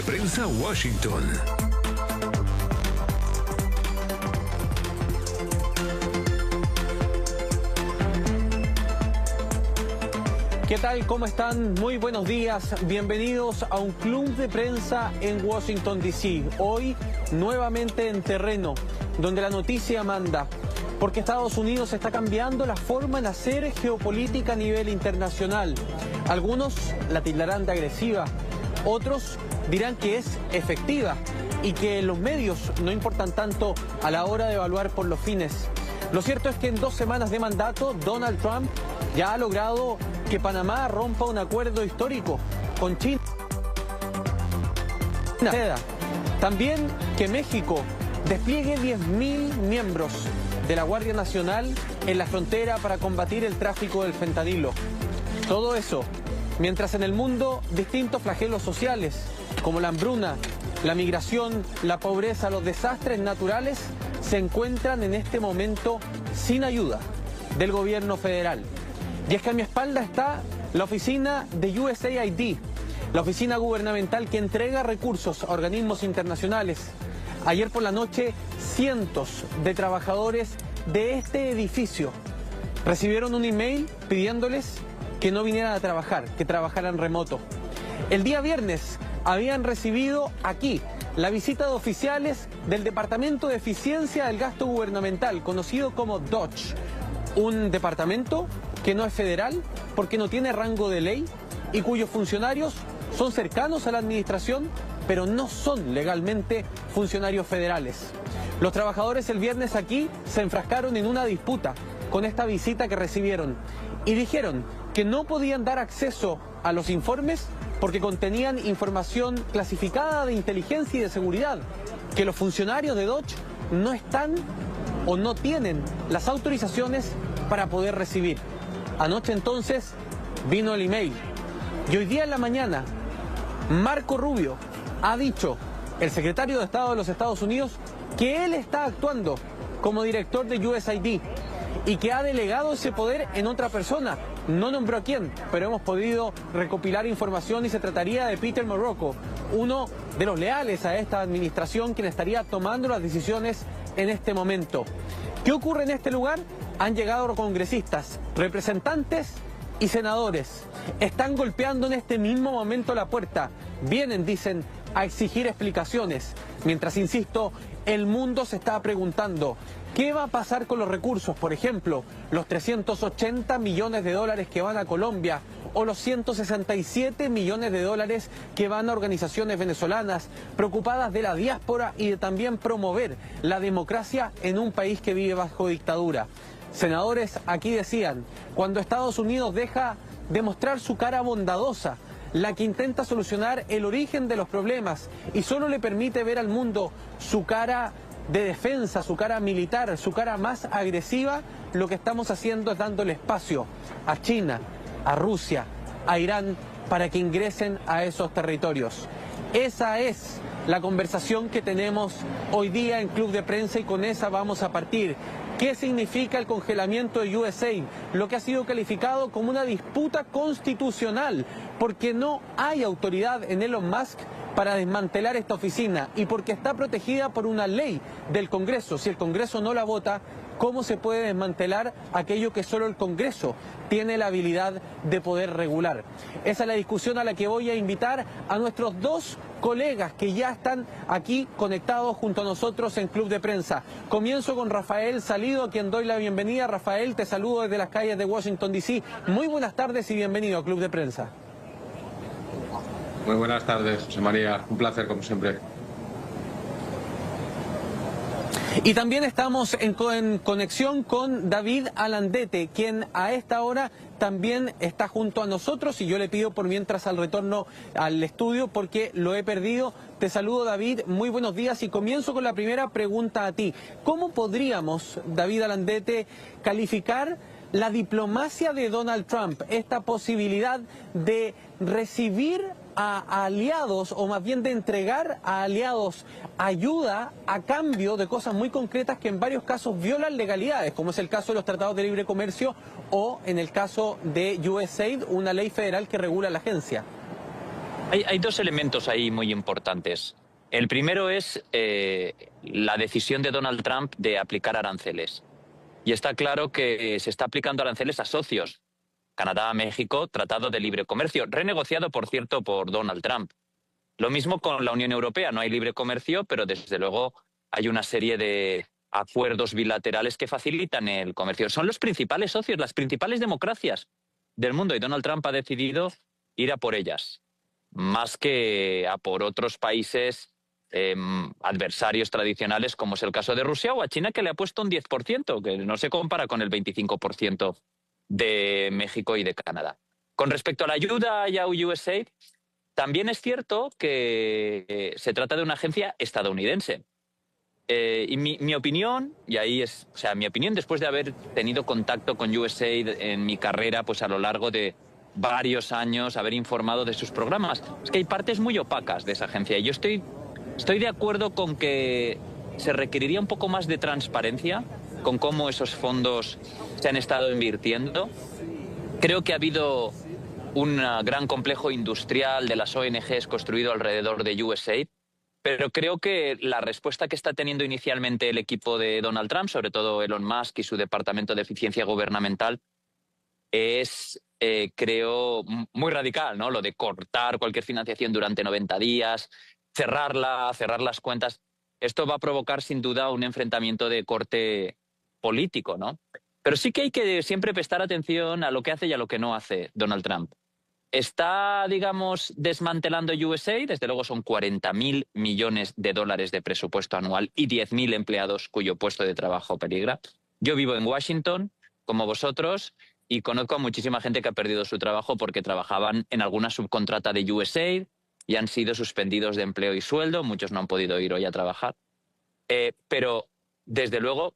de Prensa Washington. ¿Qué tal? ¿Cómo están? Muy buenos días. Bienvenidos a un club de prensa en Washington, D.C. Hoy, nuevamente en terreno, donde la noticia manda. Porque Estados Unidos está cambiando la forma de hacer geopolítica a nivel internacional. Algunos la tildarán de agresiva, otros dirán que es efectiva y que los medios no importan tanto a la hora de evaluar por los fines. Lo cierto es que en 2 semanas de mandato, Donald Trump ya ha logrado que Panamá rompa un acuerdo histórico con China. También que México despliegue 10.000 miembros de la Guardia Nacional en la frontera para combatir el tráfico del fentanilo. Todo eso, mientras en el mundo distintos flagelos sociales, como la hambruna, la migración, la pobreza, los desastres naturales, se encuentran en este momento sin ayuda del gobierno federal. Y es que a mi espalda está la oficina de USAID, la oficina gubernamental que entrega recursos a organismos internacionales. Ayer por la noche, cientos de trabajadores de este edificio recibieron un email pidiéndoles que no vinieran a trabajar, que trabajaran remoto. El día viernes habían recibido aquí la visita de oficiales del Departamento de Eficiencia del Gasto Gubernamental, conocido como DOGE, un departamento que no es federal porque no tiene rango de ley y cuyos funcionarios son cercanos a la administración, pero no son legalmente funcionarios federales. Los trabajadores el viernes aquí se enfrascaron en una disputa con esta visita que recibieron y dijeron que no podían dar acceso a los informes porque contenían información clasificada de inteligencia y de seguridad, que los funcionarios de DOGE no están o no tienen las autorizaciones para poder recibir. Anoche entonces vino el email y hoy día en la mañana Marco Rubio ha dicho, el secretario de Estado de los Estados Unidos, que él está actuando como director de USAID y que ha delegado ese poder en otra persona. No nombró a quién, pero hemos podido recopilar información y se trataría de Peter Marocco, uno de los leales a esta administración, quien estaría tomando las decisiones en este momento. ¿Qué ocurre en este lugar? Han llegado congresistas, representantes y senadores. Están golpeando en este mismo momento la puerta. Vienen, dicen, a exigir explicaciones. Mientras, insisto, el mundo se está preguntando ¿qué va a pasar con los recursos? Por ejemplo, los 380 millones de dólares que van a Colombia o los 167 millones de dólares que van a organizaciones venezolanas preocupadas de la diáspora y de también promover la democracia en un país que vive bajo dictadura. Senadores aquí decían, cuando Estados Unidos deja de mostrar su cara bondadosa, la que intenta solucionar el origen de los problemas y solo le permite ver al mundo su cara de defensa, su cara militar, su cara más agresiva, lo que estamos haciendo es dándole espacio a China, a Rusia, a Irán, para que ingresen a esos territorios. Esa es la conversación que tenemos hoy día en Club de Prensa y con esa vamos a partir. ¿Qué significa el congelamiento de USAID? Lo que ha sido calificado como una disputa constitucional, porque no hay autoridad en Elon Musk para desmantelar esta oficina y porque está protegida por una ley del Congreso. Si el Congreso no la vota, ¿cómo se puede desmantelar aquello que solo el Congreso tiene la habilidad de poder regular? Esa es la discusión a la que voy a invitar a nuestros 2 colegas que ya están aquí conectados junto a nosotros en Club de Prensa. Comienzo con Rafael Salido, a quien doy la bienvenida. Rafael, te saludo desde las calles de Washington, D.C. Muy buenas tardes y bienvenido a Club de Prensa. Muy buenas tardes, José María. Un placer, como siempre. Y también estamos en conexión con David Alandete, quien a esta hora también está junto a nosotros y yo le pido por mientras al retorno al estudio porque lo he perdido. Te saludo, David, muy buenos días y comienzo con la primera pregunta a ti. ¿Cómo podríamos, David Alandete, calificar la diplomacia de Donald Trump, esta posibilidad de recibir a aliados, o más bien de entregar a aliados ayuda a cambio de cosas muy concretas que en varios casos violan legalidades, como es el caso de los tratados de libre comercio o en el caso de USAID, una ley federal que regula la agencia? Hay dos elementos ahí muy importantes. El primero es la decisión de Donald Trump de aplicar aranceles. Y está claro que se está aplicando aranceles a socios. Canadá, México, Tratado de Libre Comercio, renegociado, por cierto, por Donald Trump. Lo mismo con la Unión Europea. No hay libre comercio, pero desde luego hay una serie de acuerdos bilaterales que facilitan el comercio. Son los principales socios, las principales democracias del mundo, y Donald Trump ha decidido ir a por ellas, más que a por otros países adversarios tradicionales, como es el caso de Rusia, o a China, que le ha puesto un 10%, que no se compara con el 25% de México y de Canadá. Con respecto a la ayuda a USAID, también es cierto que se trata de una agencia estadounidense. Y mi opinión, y ahí es, o sea, mi opinión después de haber tenido contacto con USAID en mi carrera, pues a lo largo de varios años, haber informado de sus programas, es que hay partes muy opacas de esa agencia. Y yo estoy de acuerdo con que se requeriría un poco más de transparencia con cómo esos fondos se han estado invirtiendo. Creo que ha habido un gran complejo industrial de las ONGs construido alrededor de USAID, pero creo que la respuesta que está teniendo inicialmente el equipo de Donald Trump, sobre todo Elon Musk y su Departamento de Eficiencia Gubernamental, es, creo, muy radical, ¿no? Lo de cortar cualquier financiación durante 90 días, cerrar las cuentas. Esto va a provocar sin duda un enfrentamiento de corte político, ¿no? Pero sí que hay que siempre prestar atención a lo que hace y a lo que no hace Donald Trump. Está, digamos, desmantelando USAID, desde luego son 40.000 millones de dólares de presupuesto anual y 10.000 empleados cuyo puesto de trabajo peligra. Yo vivo en Washington, como vosotros, y conozco a muchísima gente que ha perdido su trabajo porque trabajaban en alguna subcontrata de USAID y han sido suspendidos de empleo y sueldo. Muchos no han podido ir hoy a trabajar. Pero, desde luego,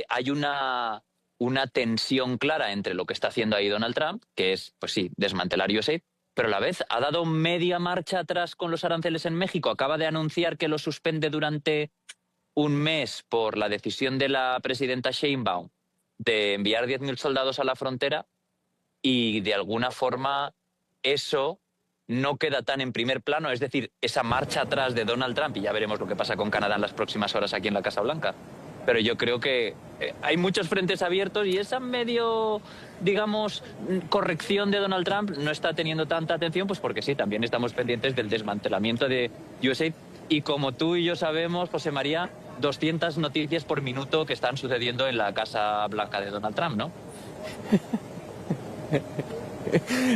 hay una tensión clara entre lo que está haciendo ahí Donald Trump, que es, pues sí, desmantelar USAID, pero a la vez ha dado media marcha atrás con los aranceles en México. Acaba de anunciar que lo suspende durante un mes por la decisión de la presidenta Sheinbaum de enviar 10.000 soldados a la frontera, y de alguna forma eso no queda tan en primer plano, es decir, esa marcha atrás de Donald Trump, y ya veremos lo que pasa con Canadá en las próximas horas aquí en la Casa Blanca. Pero yo creo que hay muchos frentes abiertos y esa medio, digamos, corrección de Donald Trump no está teniendo tanta atención, pues porque sí, también estamos pendientes del desmantelamiento de USAID. Y como tú y yo sabemos, José María, 200 noticias por minuto que están sucediendo en la Casa Blanca de Donald Trump, ¿no?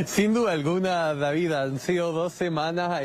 Sin duda alguna, David, han sido 2 semanas.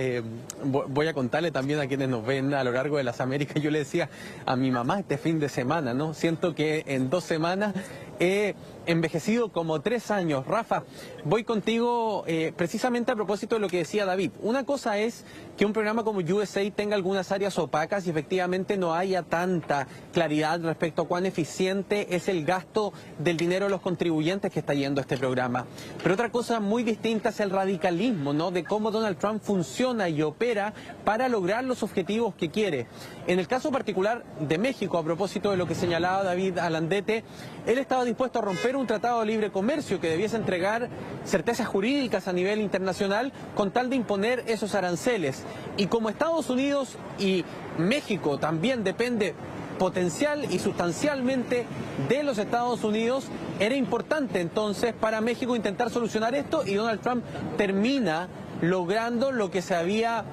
Voy a contarle también a quienes nos ven a lo largo de las Américas. Yo le decía a mi mamá este fin de semana, ¿no? Siento que en 2 semanas he envejecido como 3 años. Rafa, voy contigo precisamente a propósito de lo que decía David. Una cosa es que un programa como USAID tenga algunas áreas opacas y efectivamente no haya tanta claridad respecto a cuán eficiente es el gasto del dinero de los contribuyentes que está yendo a este programa. Pero otra cosa muy distinta es el radicalismo, ¿no? De cómo Donald Trump funciona y opera para lograr los objetivos que quiere. En el caso particular de México, a propósito de lo que señalaba David Alandete, él estaba dispuesto a romper un tratado de libre comercio que debiese entregar certezas jurídicas a nivel internacional con tal de imponer esos aranceles. Y como Estados Unidos y México también depende potencial y sustancialmente de los Estados Unidos, era importante entonces para México intentar solucionar esto, y Donald Trump termina logrando lo que se había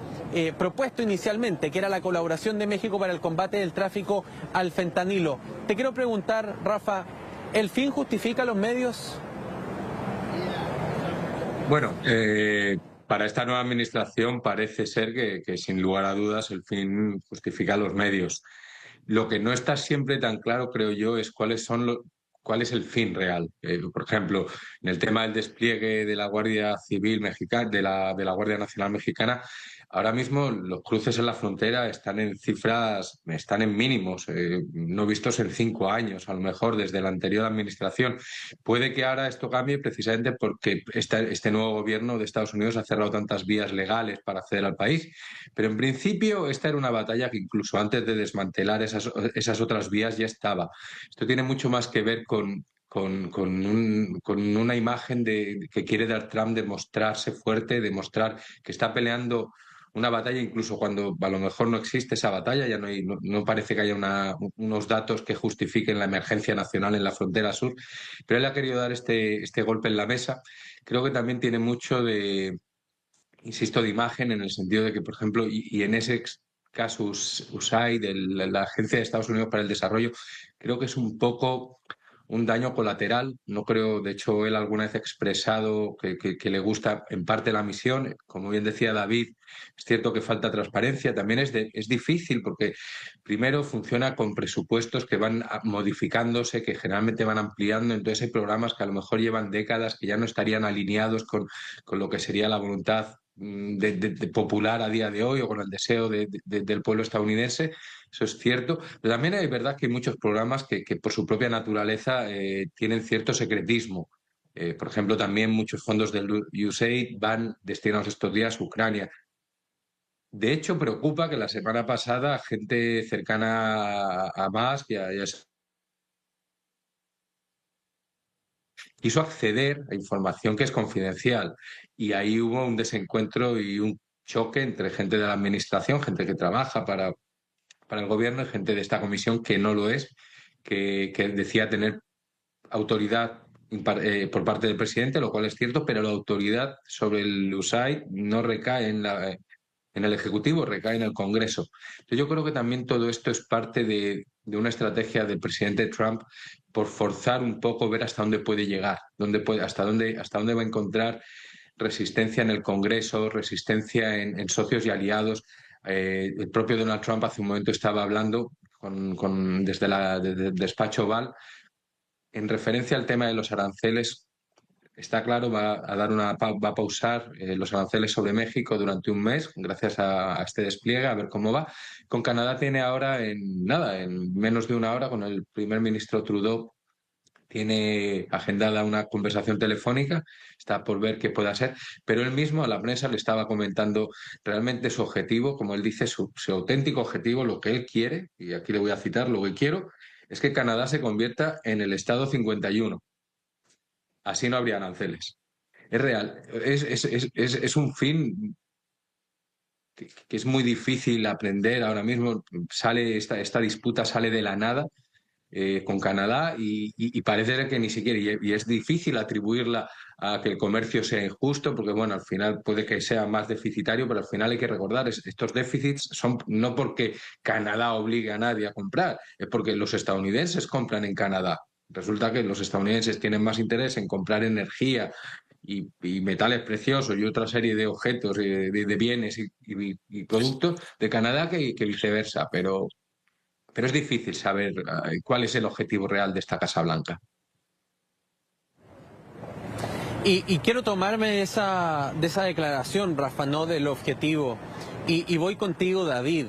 propuesto inicialmente, que era la colaboración de México para el combate del tráfico al fentanilo. Te quiero preguntar, Rafa, ¿el fin justifica los medios? Bueno, para esta nueva administración parece ser que sin lugar a dudas el fin justifica los medios. Lo que no está siempre tan claro, creo yo, es cuál es el fin real. Por ejemplo, en el tema del despliegue de la Guardia Civil mexicana, de la Guardia Nacional Mexicana, ahora mismo los cruces en la frontera están en cifras, están en mínimos, no vistos en 5 años, a lo mejor desde la anterior administración. Puede que ahora esto cambie precisamente porque este nuevo gobierno de Estados Unidos ha cerrado tantas vías legales para acceder al país, pero en principio esta era una batalla que incluso antes de desmantelar esas otras vías ya estaba. Esto tiene mucho más que ver con con una imagen que quiere dar Trump de mostrarse fuerte, de mostrar que está peleando una batalla, incluso cuando a lo mejor no existe esa batalla, ya no parece que haya unos datos que justifiquen la emergencia nacional en la frontera sur, pero él ha querido dar este golpe en la mesa. Creo que también tiene mucho insisto, de imagen, en el sentido de que, por ejemplo, y en ese caso USAID, la Agencia de Estados Unidos para el Desarrollo, creo que es un poco un daño colateral. No creo, de hecho, él alguna vez ha expresado que le gusta en parte la misión. Como bien decía David, es cierto que falta transparencia. También es difícil porque primero funciona con presupuestos que van modificándose, que generalmente van ampliando. Entonces hay programas que a lo mejor llevan décadas, que ya no estarían alineados con lo que sería la voluntad de popular a día de hoy o con el deseo del pueblo estadounidense. Eso es cierto, pero también es verdad que hay muchos programas que por su propia naturaleza tienen cierto secretismo. Por ejemplo, también muchos fondos del USAID van destinados estos días a Ucrania. De hecho, preocupa que la semana pasada gente cercana a Musk quiso acceder a información que es confidencial y ahí hubo un desencuentro y un choque entre gente de la administración, gente que trabaja para el gobierno y gente de esta comisión que no lo es, que decía tener autoridad por parte del presidente, lo cual es cierto, pero la autoridad sobre el USAID no recae en el Ejecutivo, recae en el Congreso. Entonces, yo creo que también todo esto es parte de una estrategia del presidente Trump por forzar un poco, ver hasta dónde puede llegar, hasta dónde va a encontrar resistencia en el Congreso, resistencia en socios y aliados. El propio Donald Trump hace un momento estaba hablando desde el despacho Oval en referencia al tema de los aranceles. Está claro, va a pausar los aranceles sobre México durante un mes, gracias a este despliegue, a ver cómo va. Con Canadá tiene ahora, en menos de una hora, con el primer ministro Trudeau, tiene agendada una conversación telefónica, está por ver qué puede hacer, pero él mismo a la prensa le estaba comentando realmente su objetivo, como él dice, su auténtico objetivo, lo que él quiere, y aquí le voy a citar, lo que quiero es que Canadá se convierta en el Estado 51. Así no habría aranceles. Es real, es un fin que es muy difícil aprender ahora mismo. Esta disputa sale de la nada con Canadá y parece que ni siquiera, y es difícil atribuirla a que el comercio sea injusto, porque bueno, al final puede que sea más deficitario, pero al final hay que recordar, estos déficits son no porque Canadá obligue a nadie a comprar, es porque los estadounidenses compran en Canadá. Resulta que los estadounidenses tienen más interés en comprar energía y metales preciosos y otra serie de objetos, de bienes y productos de Canadá que viceversa, pero es difícil saber cuál es el objetivo real de esta Casa Blanca. Y quiero tomarme de esa declaración, Rafa, no del objetivo. Y voy contigo, David.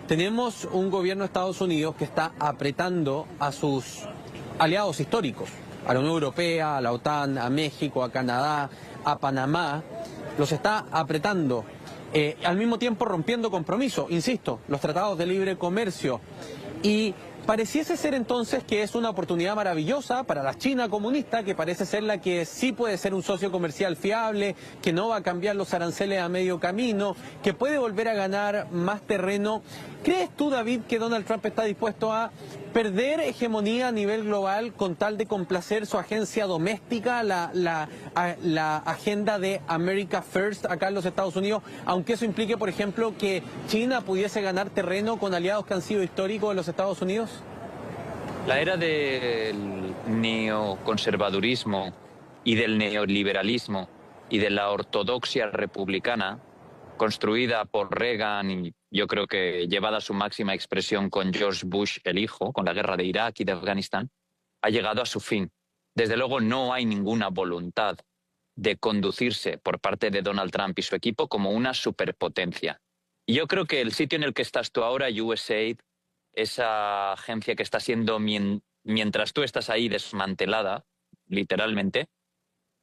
Tenemos un gobierno de Estados Unidos que está apretando a sus aliados históricos, a la Unión Europea, a la OTAN, a México, a Canadá, a Panamá. Los está apretando, al mismo tiempo rompiendo compromisos, insisto, los tratados de libre comercio. Y pareciese ser entonces que es una oportunidad maravillosa para la China comunista, que parece ser la que sí puede ser un socio comercial fiable, que no va a cambiar los aranceles a medio camino, que puede volver a ganar más terreno. ¿Crees tú, David, que Donald Trump está dispuesto a perder hegemonía a nivel global con tal de complacer su agencia doméstica, la agenda de America First acá en los Estados Unidos, aunque eso implique, por ejemplo, que China pudiese ganar terreno con aliados que han sido históricos de los Estados Unidos? La era del neoconservadurismo y del neoliberalismo y de la ortodoxia republicana, construida por Reagan y yo creo que llevada a su máxima expresión con George Bush el hijo, con la guerra de Irak y de Afganistán, ha llegado a su fin. Desde luego no hay ninguna voluntad de conducirse por parte de Donald Trump y su equipo como una superpotencia. Y yo creo que el sitio en el que estás tú ahora, USAID, esa agencia que está siendo, mientras tú estás ahí, desmantelada, literalmente,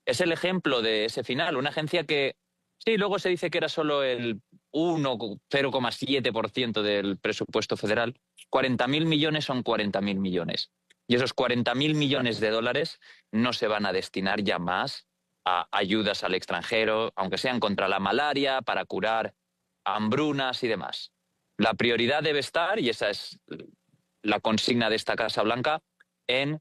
es el ejemplo de ese final. Una agencia que, sí, luego se dice que era solo el 0,7% del presupuesto federal. 40.000 millones son 40.000 millones. Y esos 40.000 millones de dólares no se van a destinar ya más a ayudas al extranjero, aunque sean contra la malaria, para curar hambrunas y demás. La prioridad debe estar, y esa es la consigna de esta Casa Blanca, en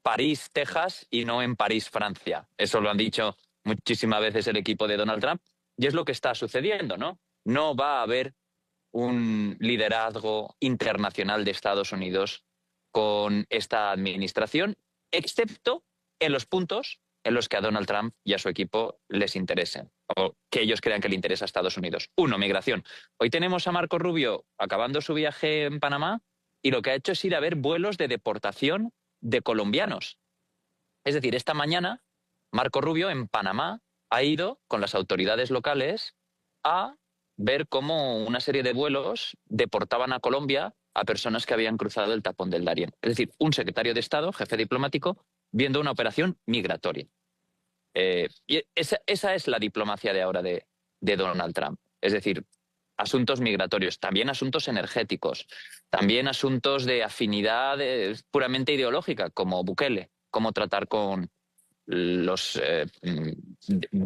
París, Texas, y no en París, Francia. Eso lo han dicho muchísimas veces el equipo de Donald Trump, y es lo que está sucediendo, ¿no? No va a haber un liderazgo internacional de Estados Unidos con esta administración, excepto en los puntos en los que a Donald Trump y a su equipo les interesen, o que ellos crean que le interesa a Estados Unidos. Uno, migración. Hoy tenemos a Marco Rubio acabando su viaje en Panamá y lo que ha hecho es ir a ver vuelos de deportación de colombianos. Es decir, esta mañana Marco Rubio en Panamá ha ido con las autoridades locales a ver cómo una serie de vuelos deportaban a Colombia a personas que habían cruzado el tapón del Darién. Es decir, un secretario de Estado, jefe diplomático, viendo una operación migratoria. Y esa es la diplomacia de ahora de Donald Trump. Es decir, asuntos migratorios, también asuntos energéticos, también asuntos de afinidad puramente ideológica, como Bukele, cómo tratar con los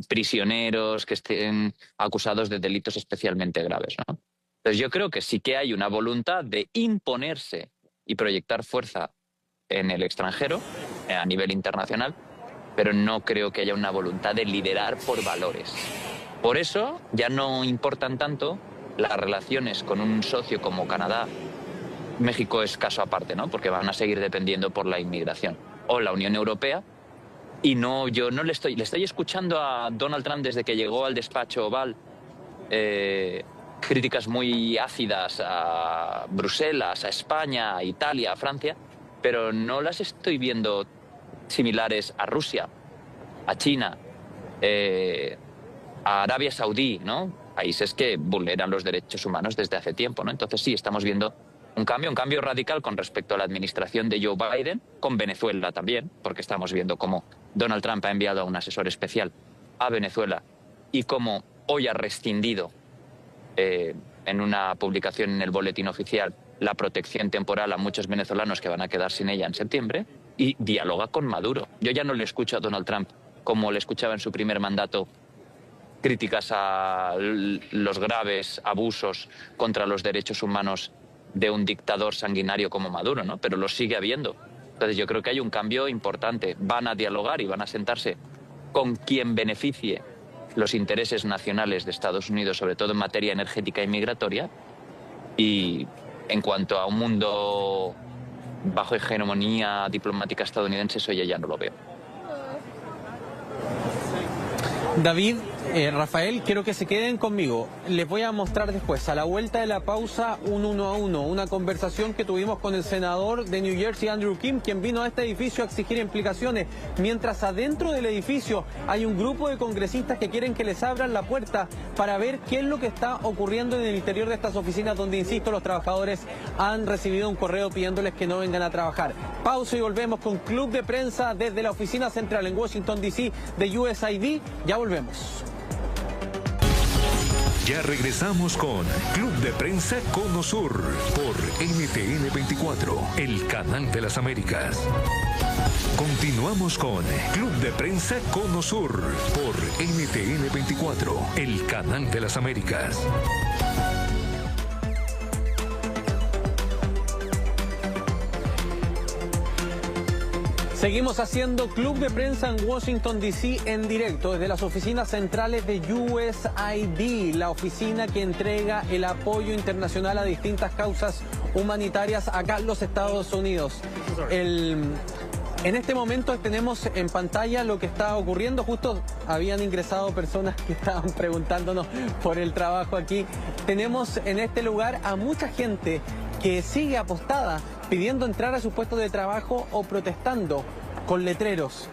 prisioneros que estén acusados de delitos especialmente graves, ¿no? Entonces yo creo que sí que hay una voluntad de imponerse y proyectar fuerza en el extranjero, a nivel internacional, pero no creo que haya una voluntad de liderar por valores. Por eso ya no importan tanto las relaciones con un socio como Canadá. México es caso aparte, ¿no? Porque van a seguir dependiendo por la inmigración. O la Unión Europea. Y no, yo no le estoy escuchando a Donald Trump desde que llegó al despacho Oval, críticas muy ácidas a Bruselas, a España, a Italia, a Francia, pero no las estoy viendo similares a Rusia, a China, a Arabia Saudí, ¿no? Países que vulneran los derechos humanos desde hace tiempo, ¿no? Entonces sí, estamos viendo un cambio radical con respecto a la administración de Joe Biden, con Venezuela también, porque estamos viendo cómo Donald Trump ha enviado a un asesor especial a Venezuela y cómo hoy ha rescindido en una publicación en el boletín oficial la protección temporal a muchos venezolanos que van a quedar sin ella en septiembre, y dialoga con Maduro. Yo ya no le escucho a Donald Trump como le escuchaba en su primer mandato, críticas a los graves abusos contra los derechos humanos de un dictador sanguinario como Maduro, ¿no? Pero lo sigue habiendo. Entonces yo creo que hay un cambio importante. Van a dialogar y van a sentarse con quien beneficie los intereses nacionales de Estados Unidos, sobre todo en materia energética y migratoria. Y en cuanto a un mundo bajo hegemonía diplomática estadounidense, eso ya no lo veo. David, Rafael, quiero que se queden conmigo. Les voy a mostrar después, a la vuelta de la pausa, un 1-1, una conversación que tuvimos con el senador de New Jersey, Andrew Kim, quien vino a este edificio a exigir implicaciones, mientras adentro del edificio hay un grupo de congresistas que quieren que les abran la puerta para ver qué es lo que está ocurriendo en el interior de estas oficinas donde, insisto, los trabajadores han recibido un correo pidiéndoles que no vengan a trabajar. Pausa y volvemos con Club de Prensa desde la oficina central en Washington, D.C. de USAID. Ya volvemos. Ya regresamos con Club de Prensa Cono Sur por NTN 24, el canal de las Américas. Continuamos con Club de Prensa Cono Sur por NTN 24, el canal de las Américas. Seguimos haciendo Club de Prensa en Washington, D.C. en directo desde las oficinas centrales de USAID, la oficina que entrega el apoyo internacional a distintas causas humanitarias acá en los Estados Unidos. En este momento tenemos en pantalla lo que está ocurriendo. Justo habían ingresado personas que estaban preguntándonos por el trabajo aquí. Tenemos en este lugar a mucha gente que sigue apostada, pidiendo entrar a sus puestos de trabajo o protestando con letreros.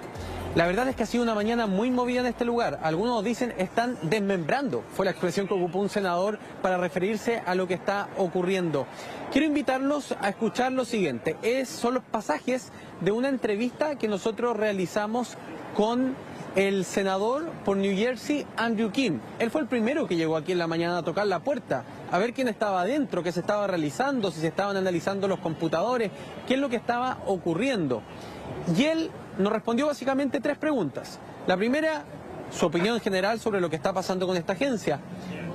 La verdad es que ha sido una mañana muy movida en este lugar. Algunos dicen están desmembrando. Fue la expresión que ocupó un senador para referirse a lo que está ocurriendo. Quiero invitarlos a escuchar lo siguiente. Son los pasajes de una entrevista que nosotros realizamos con el senador por New Jersey, Andrew Kim. Él fue el primero que llegó aquí en la mañana a tocar la puerta, a ver quién estaba adentro, qué se estaba realizando, si se estaban analizando los computadores, qué es lo que estaba ocurriendo. Y él nos respondió básicamente 3 preguntas. La primera, su opinión general sobre lo que está pasando con esta agencia.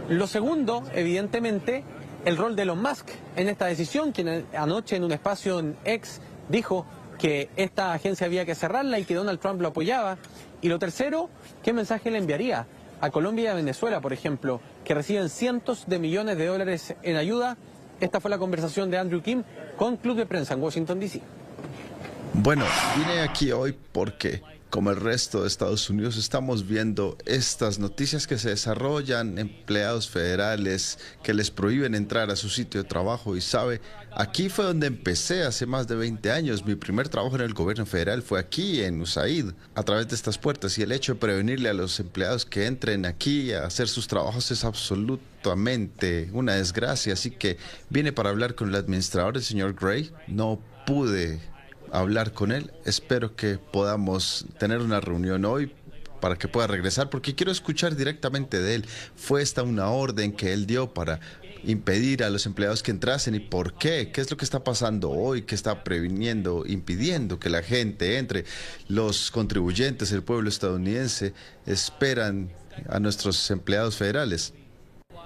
Lo segundo, evidentemente, el rol de Elon Musk en esta decisión, quien anoche en un espacio en X dijo que esta agencia había que cerrarla y que Donald Trump lo apoyaba. Y lo tercero, ¿qué mensaje le enviaría a Colombia y a Venezuela, por ejemplo, que reciben cientos de millones de dólares en ayuda? Esta fue la conversación de Andrew Kim con Club de Prensa en Washington, D.C. Bueno, vine aquí hoy porque, como el resto de Estados Unidos, estamos viendo estas noticias que se desarrollan, empleados federales que les prohíben entrar a su sitio de trabajo. Y sabe, aquí fue donde empecé hace más de 20 años. Mi primer trabajo en el gobierno federal fue aquí, en USAID, a través de estas puertas. Y el hecho de prevenirle a los empleados que entren aquí a hacer sus trabajos es absolutamente una desgracia. Así que vine para hablar con el administrador, el señor Gray. No pude hablar con él. Espero que podamos tener una reunión hoy para que pueda regresar, porque quiero escuchar directamente de él. ¿Fue esta una orden que él dio para impedir a los empleados que entrasen? ¿Y por qué? ¿Qué es lo que está pasando hoy? ¿Qué está previniendo, impidiendo que la gente entre? Los contribuyentes, el pueblo estadounidense, esperan a nuestros empleados federales.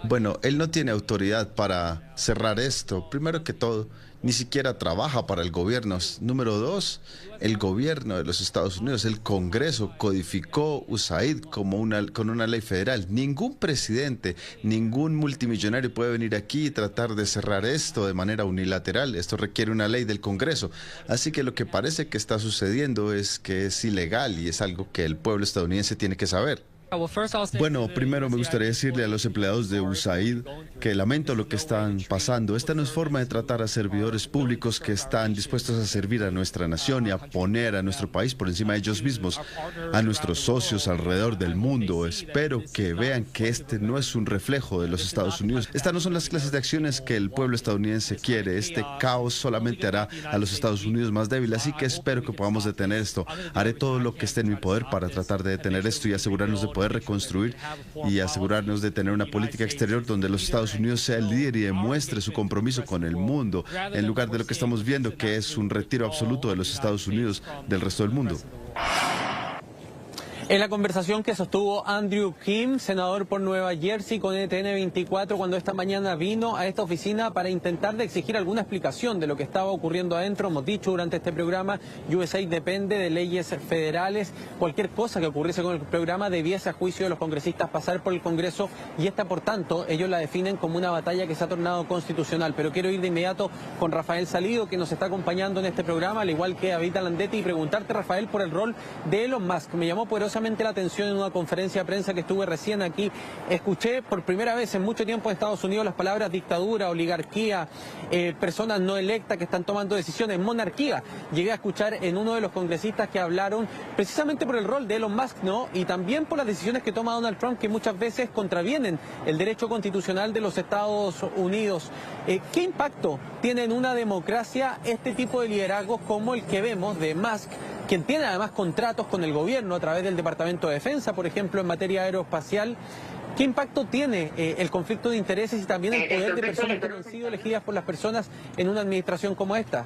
Bueno, él no tiene autoridad para cerrar esto. Primero que todo, ni siquiera trabaja para el gobierno. Número 2, el gobierno de los Estados Unidos, el Congreso, codificó USAID con una ley federal. Ningún presidente, ningún multimillonario puede venir aquí y tratar de cerrar esto de manera unilateral. Esto requiere una ley del Congreso. Así que lo que parece que está sucediendo es que es ilegal y es algo que el pueblo estadounidense tiene que saber. Bueno, primero me gustaría decirle a los empleados de USAID que lamento lo que están pasando. Esta no es forma de tratar a servidores públicos que están dispuestos a servir a nuestra nación y a poner a nuestro país por encima de ellos mismos, a nuestros socios alrededor del mundo. Espero que vean que este no es un reflejo de los Estados Unidos. Estas no son las clases de acciones que el pueblo estadounidense quiere. Este caos solamente hará a los Estados Unidos más débiles, así que espero que podamos detener esto. Haré todo lo que esté en mi poder para tratar de detener esto y asegurarnos de poder reconstruir y asegurarnos de tener una política exterior donde los Estados Unidos sea el líder y demuestre su compromiso con el mundo, en lugar de lo que estamos viendo, que es un retiro absoluto de los Estados Unidos del resto del mundo. En la conversación que sostuvo Andrew Kim, senador por Nueva Jersey con NTN 24, cuando esta mañana vino a esta oficina para intentar de exigir alguna explicación de lo que estaba ocurriendo adentro. Hemos dicho durante este programa, USAID depende de leyes federales. Cualquier cosa que ocurriese con el programa debiese a juicio de los congresistas pasar por el Congreso, y esta, por tanto, ellos la definen como una batalla que se ha tornado constitucional. Pero quiero ir de inmediato con Rafael Salido, que nos está acompañando en este programa, al igual que Avita Landetti, y preguntarte, Rafael, por el rol de Elon Musk. Me llamó poderosamente la atención en una conferencia de prensa que estuve recién aquí. Escuché por primera vez en mucho tiempo en Estados Unidos las palabras dictadura, oligarquía, personas no electas que están tomando decisiones, monarquía. Llegué a escuchar en uno de los congresistas que hablaron precisamente por el rol de Elon Musk, ¿no? Y también por las decisiones que toma Donald Trump, que muchas veces contravienen el derecho constitucional de los Estados Unidos. ¿Qué impacto tiene en una democracia este tipo de liderazgos como el que vemos de Musk, quien tiene además contratos con el gobierno a través del Departamento de Defensa, por ejemplo, en materia aeroespacial? ¿Qué impacto tiene el conflicto de intereses y también el poder de personas que no han sido elegidas por las personas en una administración como esta?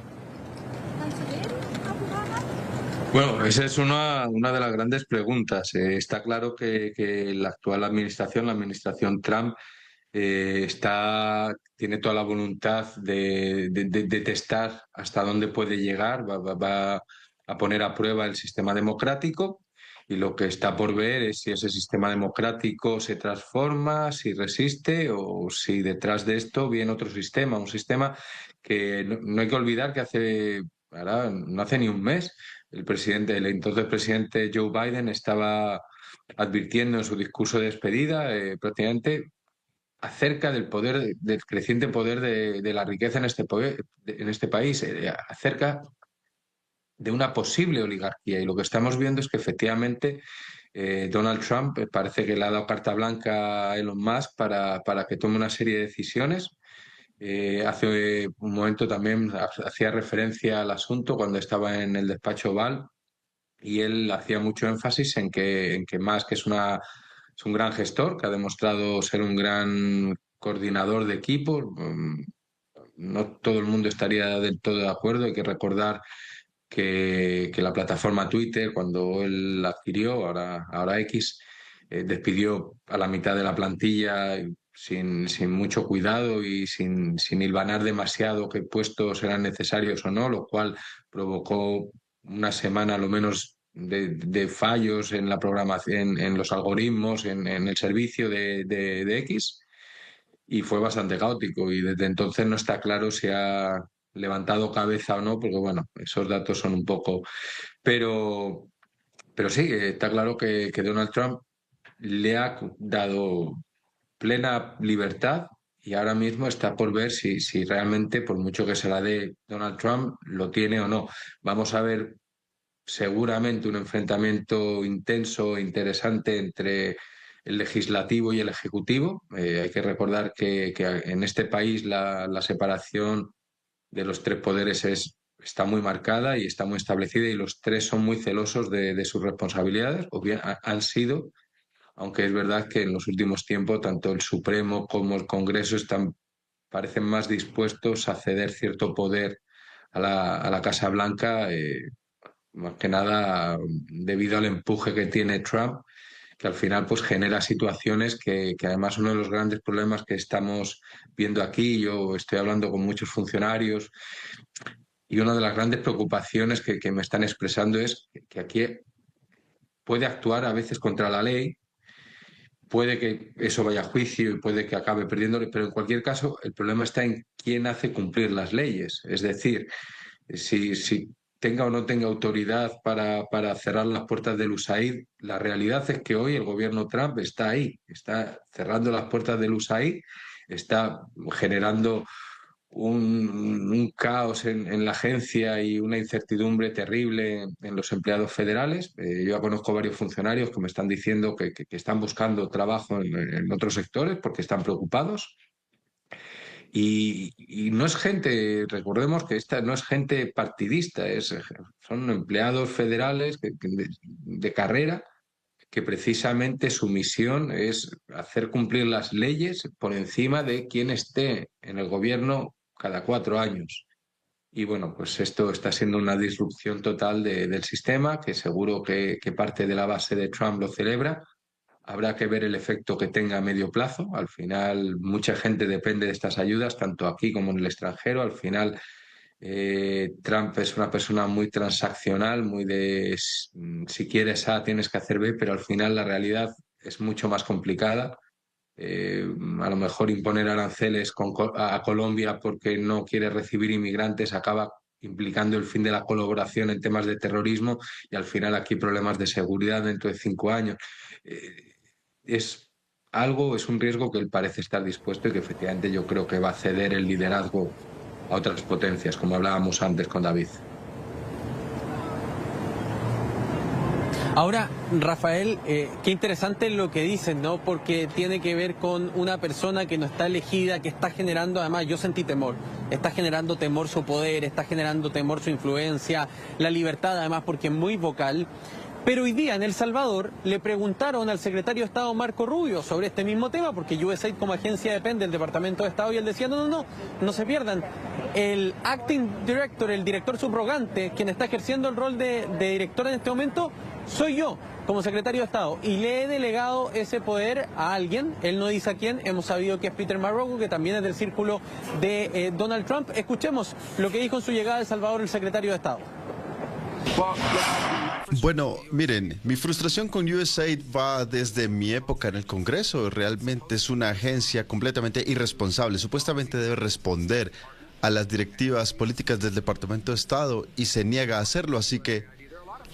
Bueno, esa es una de las grandes preguntas. Está claro que la actual administración, la administración Trump, tiene toda la voluntad de testar hasta dónde puede llegar, va a poner a prueba el sistema democrático, y lo que está por ver es si ese sistema democrático se transforma, si resiste, o si detrás de esto viene otro sistema, un sistema que no hay que olvidar que no hace ni un mes, el entonces presidente Joe Biden estaba advirtiendo en su discurso de despedida prácticamente acerca del creciente poder de la riqueza en este país, acerca de una posible oligarquía. Y lo que estamos viendo es que efectivamente Donald Trump parece que le ha dado carta blanca a Elon Musk para que tome una serie de decisiones. Hace un momento también hacía referencia al asunto cuando estaba en el despacho Oval, y él hacía mucho énfasis en que Musk es un gran gestor, que ha demostrado ser un gran coordinador de equipos. No todo el mundo estaría del todo de acuerdo. Hay que recordar que la plataforma Twitter, cuando él la adquirió, ahora X, despidió a la mitad de la plantilla sin mucho cuidado y sin hilvanar demasiado qué puestos eran necesarios o no, lo cual provocó una semana a lo menos de fallos en la programación, en los algoritmos, en el servicio de X, y fue bastante caótico. Y desde entonces no está claro si ha levantado cabeza o no, porque bueno, esos datos son un poco... Pero, pero sí, está claro que Donald Trump le ha dado plena libertad y ahora mismo está por ver si realmente, por mucho que se la dé Donald Trump, lo tiene o no. Vamos a ver seguramente un enfrentamiento intenso e interesante entre el legislativo y el ejecutivo. Hay que recordar que en este país la separación de los tres poderes está muy marcada y está muy establecida, y los tres son muy celosos de sus responsabilidades, o bien han sido, aunque es verdad que en los últimos tiempos tanto el Supremo como el Congreso parecen más dispuestos a ceder cierto poder a la Casa Blanca, más que nada debido al empuje que tiene Trump, que al final pues genera situaciones que además uno de los grandes problemas que estamos viendo aquí, yo estoy hablando con muchos funcionarios, y una de las grandes preocupaciones que me están expresando es que aquí puede actuar a veces contra la ley, puede que eso vaya a juicio y puede que acabe perdiéndole, pero en cualquier caso el problema está en quién hace cumplir las leyes. Es decir, si tenga o no tenga autoridad para cerrar las puertas del USAID, la realidad es que hoy el gobierno Trump está ahí, está cerrando las puertas del USAID, está generando un caos en la agencia y una incertidumbre terrible en los empleados federales. Yo ya conozco varios funcionarios que me están diciendo que están buscando trabajo en otros sectores porque están preocupados. Y no es gente, recordemos que esta no es gente partidista, son empleados federales de carrera, que precisamente su misión es hacer cumplir las leyes por encima de quien esté en el gobierno cada 4 años. Y bueno, pues esto está siendo una disrupción total del sistema, que seguro que parte de la base de Trump lo celebra. Habrá que ver el efecto que tenga a medio plazo. Al final, mucha gente depende de estas ayudas, tanto aquí como en el extranjero. Al final, Trump es una persona muy transaccional, muy de si quieres A, tienes que hacer B, pero al final la realidad es mucho más complicada. A lo mejor imponer aranceles a Colombia porque no quiere recibir inmigrantes acaba implicando el fin de la colaboración en temas de terrorismo, y al final aquí problemas de seguridad dentro de 5 años. Es es un riesgo que él parece estar dispuesto, y que efectivamente yo creo que va a ceder el liderazgo a otras potencias, como hablábamos antes con David. Ahora, Rafael, qué interesante lo que dicen, ¿no? Porque tiene que ver con una persona que no está elegida, que está generando, además yo sentí temor, está generando temor su poder, está generando temor su influencia, la libertad además porque es muy vocal. Pero hoy día en El Salvador le preguntaron al secretario de Estado Marco Rubio sobre este mismo tema, porque USAID como agencia depende del Departamento de Estado, y él decía, no se pierdan. El acting director, el director subrogante, quien está ejerciendo el rol de director en este momento, soy yo, como secretario de Estado, y le he delegado ese poder a alguien, él no dice a quién, hemos sabido que es Peter Marroco, que también es del círculo de Donald Trump. Escuchemos lo que dijo en su llegada a El Salvador el secretario de Estado. Bueno, miren, mi frustración con USAID va desde mi época en el Congreso. Realmente es una agencia completamente irresponsable. Supuestamente debe responder a las directivas políticas del Departamento de Estado y se niega a hacerlo. Así que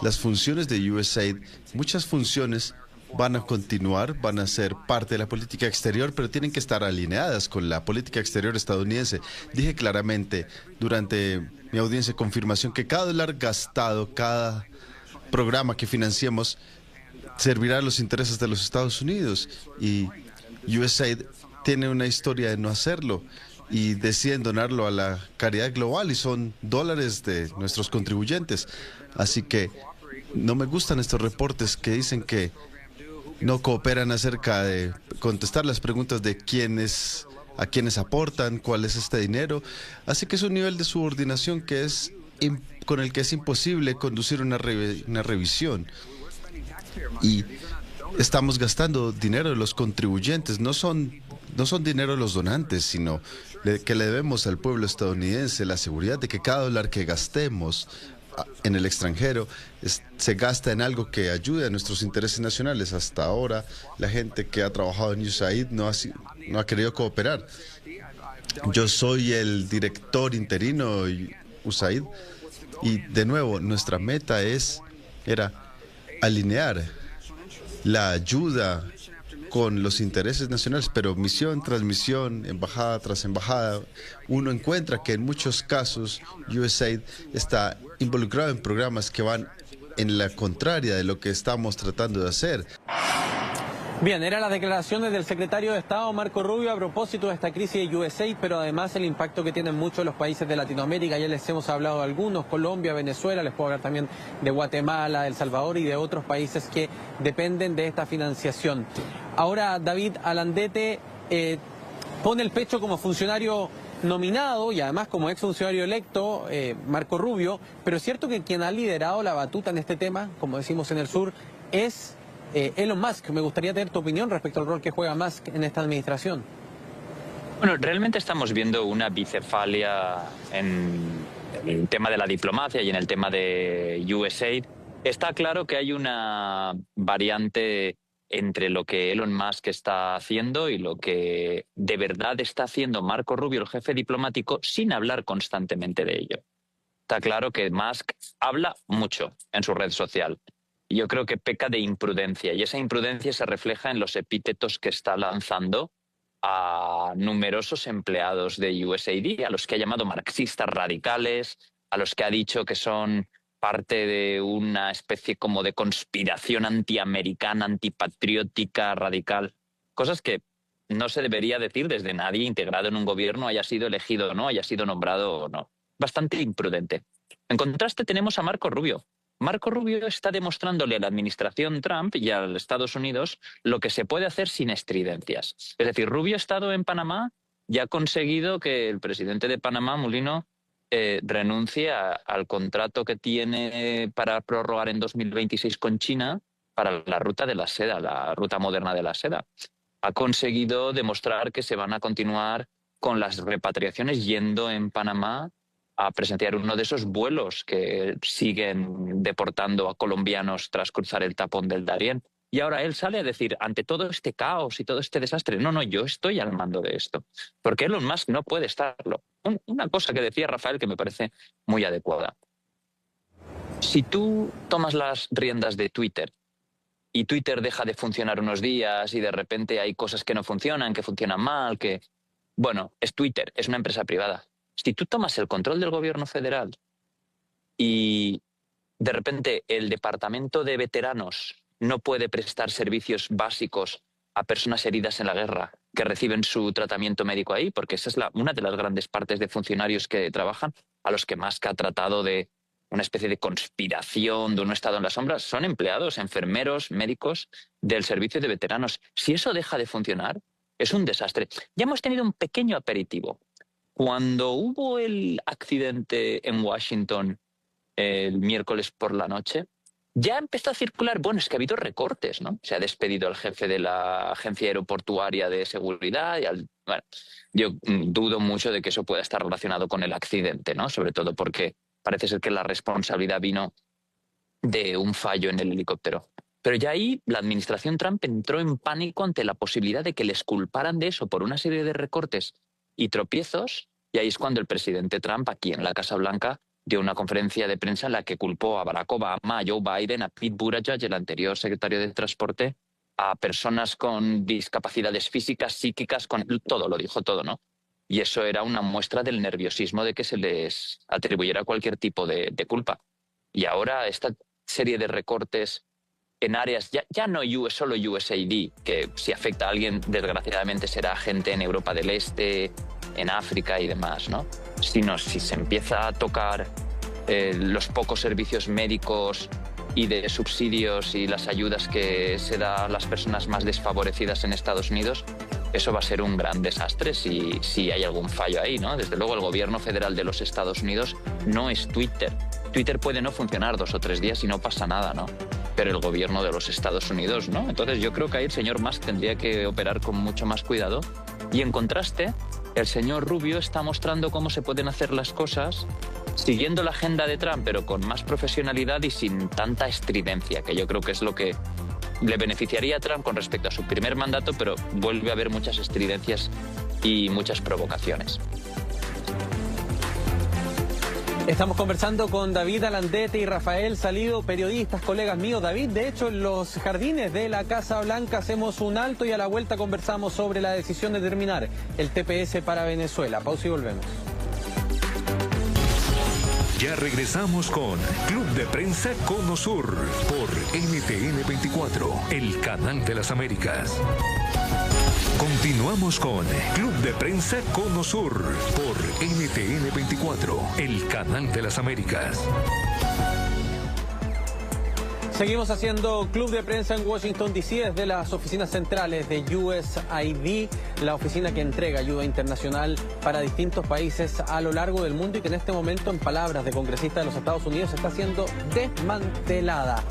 las funciones de USAID, muchas funciones van a continuar, van a ser parte de la política exterior, pero tienen que estar alineadas con la política exterior estadounidense. Dije claramente durante mi audiencia de confirmación que cada dólar gastado, cada programa que financiemos servirá a los intereses de los Estados Unidos, y USAID tiene una historia de no hacerlo y deciden donarlo a la caridad global, y son dólares de nuestros contribuyentes. Así que no me gustan estos reportes que dicen que no cooperan acerca de contestar las preguntas de a quiénes aportan, cuál es este dinero. Así que es un nivel de subordinación que con el que es imposible conducir una revisión. Y estamos gastando dinero de los contribuyentes, no son dinero de los donantes, sino que le debemos al pueblo estadounidense la seguridad de que cada dólar que gastemos en el extranjero se gasta en algo que ayude a nuestros intereses nacionales. Hasta ahora la gente que ha trabajado en USAID no ha querido cooperar. Yo soy el director interino de USAID y de nuevo nuestra meta era alinear la ayuda con los intereses nacionales, pero misión tras misión, embajada tras embajada, uno encuentra que en muchos casos USAID está involucrado en programas que van en la contraria de lo que estamos tratando de hacer. Bien, eran las declaraciones del secretario de Estado Marco Rubio a propósito de esta crisis de USAID, pero además el impacto que tienen muchos los países de Latinoamérica. Ya les hemos hablado de algunos: Colombia, Venezuela, les puedo hablar también de Guatemala, El Salvador y de otros países que dependen de esta financiación. Ahora, David Alandete pone el pecho como funcionario nominado y además como exfuncionario electo, Marco Rubio, pero es cierto que quien ha liderado la batuta en este tema, como decimos en el sur, es Elon Musk. Me gustaría tener tu opinión respecto al rol que juega Musk en esta administración. Bueno, realmente estamos viendo una bicefalia en el tema de la diplomacia y en el tema de USAID. Está claro que hay una variante entre lo que Elon Musk está haciendo y lo que de verdad está haciendo Marco Rubio, el jefe diplomático, sin hablar constantemente de ello. Está claro que Musk habla mucho en su red social. Yo creo que peca de imprudencia, y esa imprudencia se refleja en los epítetos que está lanzando a numerosos empleados de USAID, a los que ha llamado marxistas radicales, a los que ha dicho que son parte de una especie como de conspiración antiamericana, antipatriótica, radical. Cosas que no se debería decir desde nadie integrado en un gobierno, haya sido elegido o no, haya sido nombrado o no. Bastante imprudente. En contraste tenemos a Marco Rubio. Marco Rubio está demostrándole a la administración Trump y a los Estados Unidos lo que se puede hacer sin estridencias. Es decir, Rubio ha estado en Panamá y ha conseguido que el presidente de Panamá, Mulino, renuncie al contrato que tiene para prorrogar en 2026 con China para la ruta de la seda, la ruta moderna de la seda. Ha conseguido demostrar que se van a continuar con las repatriaciones yendo en Panamá a presenciar uno de esos vuelos que siguen deportando a colombianos tras cruzar el tapón del Darién. Y ahora él sale a decir, ante todo este caos y todo este desastre, no, yo estoy al mando de esto. Porque Elon Musk no puede estarlo. Una cosa que decía Rafael que me parece muy adecuada. Si tú tomas las riendas de Twitter y Twitter deja de funcionar unos días y de repente hay cosas que no funcionan, que funcionan mal, que... Bueno, es Twitter, es una empresa privada. Si tú tomas el control del gobierno federal y de repente el departamento de veteranos no puede prestar servicios básicos a personas heridas en la guerra que reciben su tratamiento médico ahí, porque esa es una de las grandes partes de funcionarios que trabajan, a los que Musk ha tratado de una especie de conspiración, de un estado en las sombras, son empleados, enfermeros, médicos del servicio de veteranos. Si eso deja de funcionar, es un desastre. Ya hemos tenido un pequeño aperitivo. Cuando hubo el accidente en Washington el miércoles por la noche, ya empezó a circular, bueno, es que ha habido recortes, ¿no? Se ha despedido al jefe de la Agencia Aeroportuaria de Seguridad y bueno, yo dudo mucho de que eso pueda estar relacionado con el accidente, ¿no? Sobre todo porque parece ser que la responsabilidad vino de un fallo en el helicóptero. Pero ya ahí la administración Trump entró en pánico ante la posibilidad de que les culparan de eso por una serie de recortes y tropiezos, y ahí es cuando el presidente Trump, aquí en la Casa Blanca, dio una conferencia de prensa en la que culpó a Barack Obama, a Joe Biden, a Pete Buttigieg, el anterior secretario de Transporte, a personas con discapacidades físicas, psíquicas, con todo, lo dijo todo, ¿no? Y eso era una muestra del nerviosismo de que se les atribuyera cualquier tipo de culpa. Y ahora esta serie de recortes en áreas, ya no solo USAID, que si afecta a alguien, desgraciadamente será gente en Europa del Este, en África y demás, ¿no? Sino si se empieza a tocar los pocos servicios médicos y de subsidios y las ayudas que se da a las personas más desfavorecidas en Estados Unidos, eso va a ser un gran desastre si hay algún fallo ahí, ¿no? Desde luego el gobierno federal de los Estados Unidos no es Twitter. Twitter puede no funcionar 2 o 3 días y no pasa nada, ¿no? Pero el gobierno de los Estados Unidos, ¿no? Entonces yo creo que ahí el señor Musk tendría que operar con mucho más cuidado. Y en contraste, el señor Rubio está mostrando cómo se pueden hacer las cosas siguiendo la agenda de Trump, pero con más profesionalidad y sin tanta estridencia, que yo creo que es lo que le beneficiaría a Trump con respecto a su primer mandato, pero vuelve a haber muchas estridencias y muchas provocaciones. Estamos conversando con David Alandete y Rafael Salido, periodistas, colegas míos. David, de hecho, en los jardines de la Casa Blanca hacemos un alto y a la vuelta conversamos sobre la decisión de terminar el TPS para Venezuela. Pausa y volvemos. Ya regresamos con Club de Prensa Cono Sur por NTN 24, el canal de las Américas. Continuamos con Club de Prensa Cono Sur por NTN 24, el canal de las Américas. Seguimos haciendo Club de Prensa en Washington, D.C. desde las oficinas centrales de USAID, la oficina que entrega ayuda internacional para distintos países a lo largo del mundo y que en este momento, en palabras de congresistas de los Estados Unidos, está siendo desmantelada.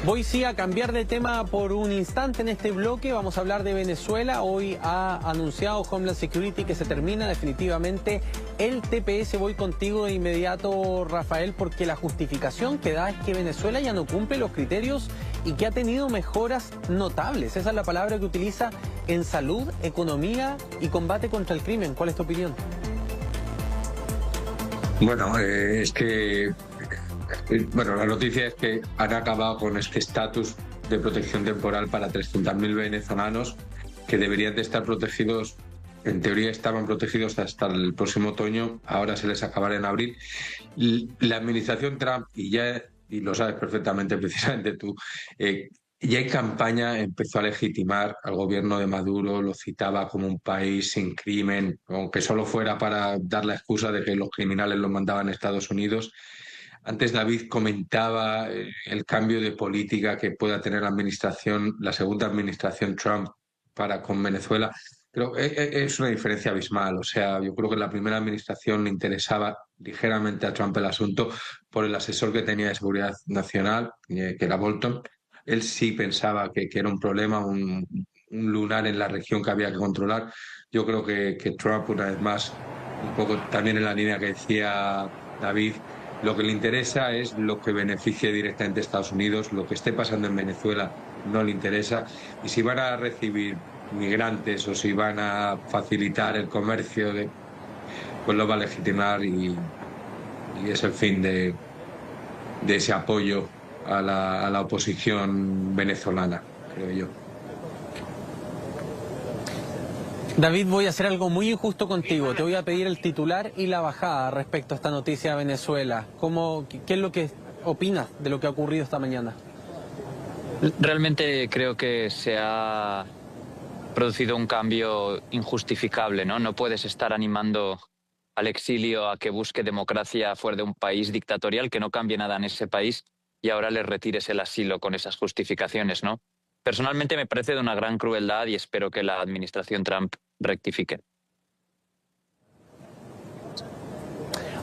Voy sí a cambiar de tema por un instante en este bloque. Vamos a hablar de Venezuela. Hoy ha anunciado Homeland Security que se termina definitivamente el TPS. Voy contigo de inmediato, Rafael, porque la justificación que da es que Venezuela ya no cumple los criterios y que ha tenido mejoras notables. Esa es la palabra que utiliza en salud, economía y combate contra el crimen. ¿Cuál es tu opinión? Bueno, es que... Bueno, la noticia es que han acabado con este estatus de protección temporal para 300.000 venezolanos que deberían de estar protegidos, en teoría estaban protegidos hasta el próximo otoño, ahora se les acabará en abril. La administración Trump, y lo sabes perfectamente precisamente tú, ya en campaña empezó a legitimar al gobierno de Maduro, lo citaba como un país sin crimen, aunque solo fuera para dar la excusa de que los criminales los mandaban a Estados Unidos. Antes David comentaba el cambio de política que pueda tener la segunda administración Trump para con Venezuela. Pero es una diferencia abismal. O sea, yo creo que en la primera administración le interesaba ligeramente a Trump el asunto por el asesor que tenía de seguridad nacional, que era Bolton. Él sí pensaba que era un problema, un lunar en la región que había que controlar. Yo creo que Trump, una vez más, un poco también en la línea que decía David, lo que le interesa es lo que beneficie directamente a Estados Unidos. Lo que esté pasando en Venezuela no le interesa. Y si van a recibir migrantes o si van a facilitar el comercio, pues lo va a legitimar y es el fin de ese apoyo a la oposición venezolana, creo yo. David, voy a hacer algo muy injusto contigo. Te voy a pedir el titular y la bajada respecto a esta noticia de Venezuela. ¿Qué es lo que opinas de lo que ha ocurrido esta mañana? Realmente creo que se ha producido un cambio injustificable, ¿no? No puedes estar animando al exilio a que busque democracia fuera de un país dictatorial, que no cambie nada en ese país, y ahora le retires el asilo con esas justificaciones, ¿no? Personalmente me parece de una gran crueldad y espero que la administración Trump rectifique.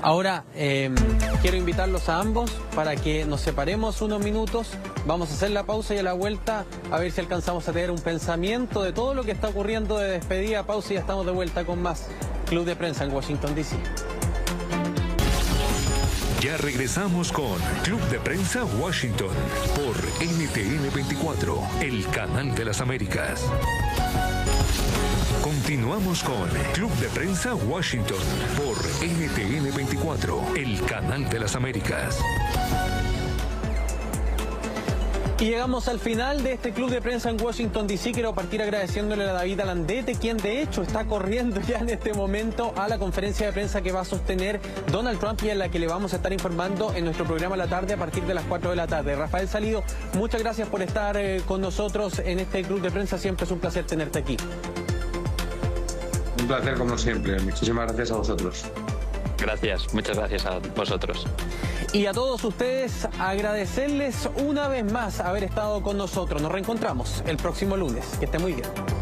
Ahora, quiero invitarlos a ambos para que nos separemos unos minutos. Vamos a hacer la pausa y a la vuelta a ver si alcanzamos a tener un pensamiento de todo lo que está ocurriendo de despedida. Pausa y ya estamos de vuelta con más Club de Prensa en Washington, D.C. Ya regresamos con Club de Prensa Washington por NTN 24, el canal de las Américas. Continuamos con Club de Prensa Washington por NTN 24, el canal de las Américas. Y llegamos al final de este Club de Prensa en Washington, D.C. Quiero partir agradeciéndole a David Alandete, quien de hecho está corriendo ya en este momento a la conferencia de prensa que va a sostener Donald Trump y en la que le vamos a estar informando en nuestro programa a la tarde a partir de las 4 de la tarde. Rafael Salido, muchas gracias por estar con nosotros en este Club de Prensa. Siempre es un placer tenerte aquí. Un placer como siempre. Muchísimas gracias a vosotros. Gracias, muchas gracias a vosotros. Y a todos ustedes agradecerles una vez más haber estado con nosotros. Nos reencontramos el próximo lunes. Que esté muy bien.